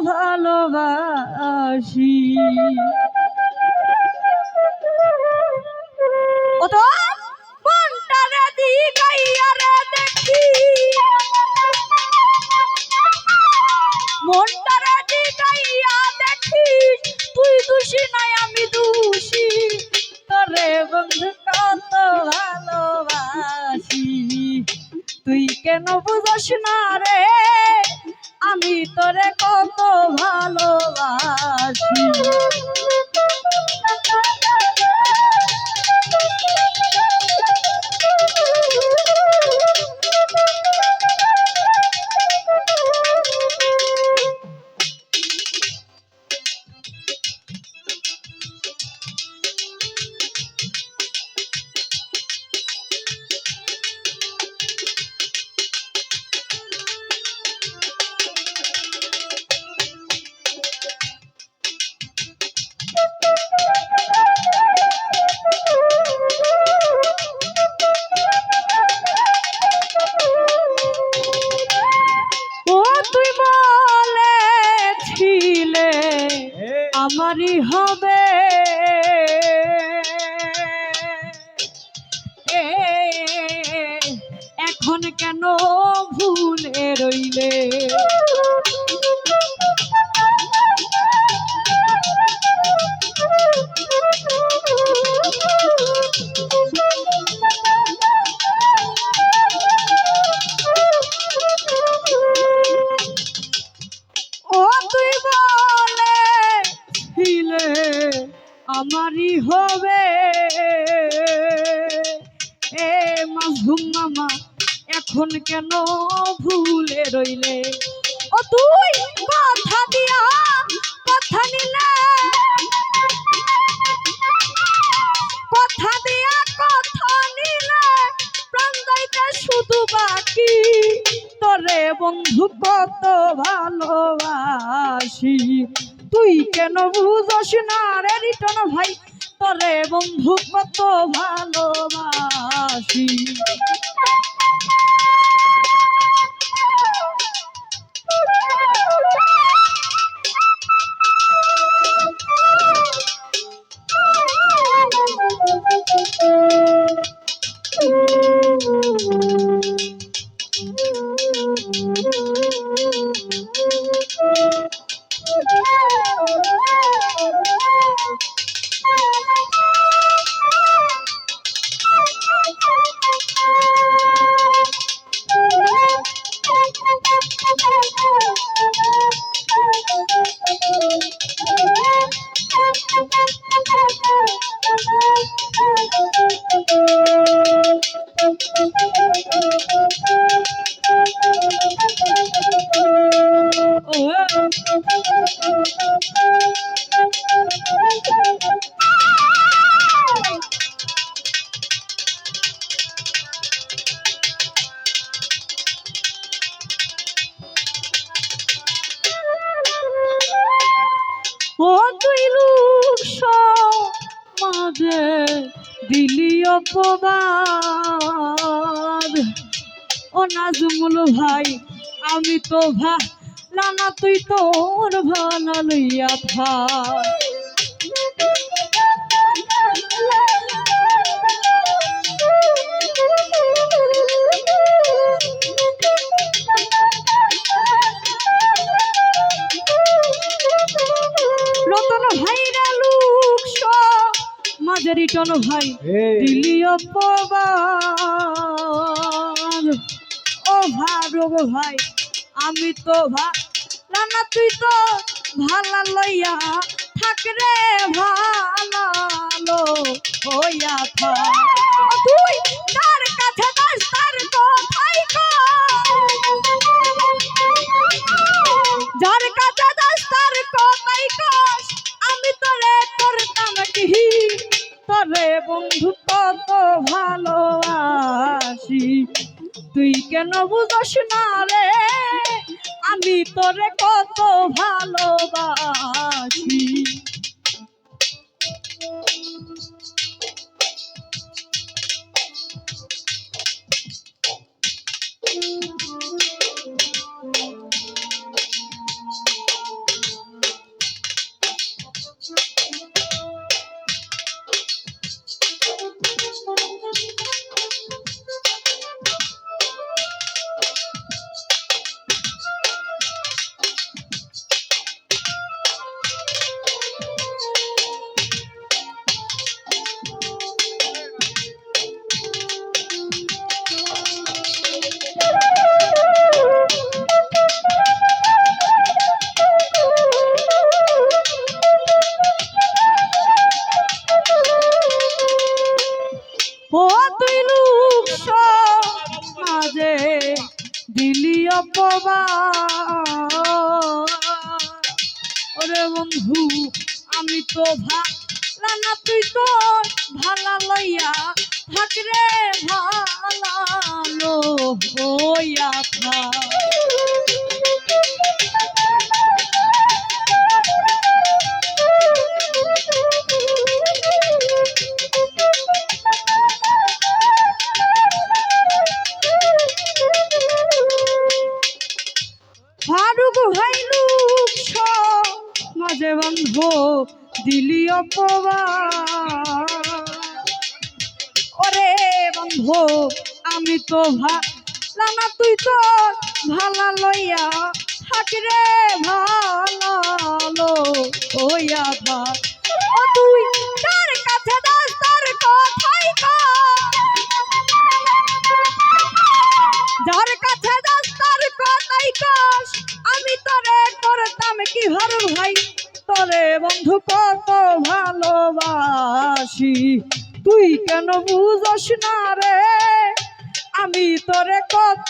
ভালোবাসি। ও তো মনটারে দিগাইয়া রে দেখি, মনটারে দিগাইয়া দেখি, তুই দোষী নাই আমি দোষী, তোরে বন্ধু কত ভালোবাসি। তুই কেন বুঝস না রে আমি তোরে কত ভালোবাসি। আমারই হবে এখন কেন ভুলে রইলে। আমারই হবে মাসুম মামা এখন কেন ভুলে রইলে। ও তুই কথা দিয়া কথা নিলে, কথা দিয়া কথা নিলে প্রাণ যাইতে শুধু বাকি। তোরে বন্ধু কত ভালোবাসি, তুই কেন বুঝস না রে রিটন ভাই, তোরে বন্ধু কত ভালোবাসি। ও তুই লোক সমাজে দিলি অপবাদ। ও নাজমুল ভাই আমি তো ভালানা, তুই তোর ভালা লইয়া থাক। রতন ভাই রে লোক মাঝে রিটন ভাই দিলি অপবাদ। ও ভারব ভাই আমি তো ভালানা, তুই তো ভালা লইয়া থাক রে, ভালো হইয়া থাক। তুই তার কাছে দাস তার কথাই যার কাছে দাস তার কথাই কস, আমি তোরে করতাম কি, তোরে বন্ধু কত ভালোবাসি। তুই কেন বুঝস না রে আমি তোরে কত ভালোবাসি। ওরে বন্ধু আমি তো ভালা না তুই তো ভালা লইয়া থাক রে ভালো হইয়া থাক। ফারুক ভাইলুক মাঝে বন্ধ দিলি অপবাদ ওরে বন্ধু আমি তো ভালা না তুই তো ভালা লইয়া থাক রে ভালো হইয়া থাক। ও তুই তার কাছে দাস তার কথাই যার কাছে দাস তার কথাই কস আমি তোরে করতাম কি হর ভাই তোরে বন্ধু কত ভালোবাসি তুই কেন বুঝস না রে আমি তোরে কত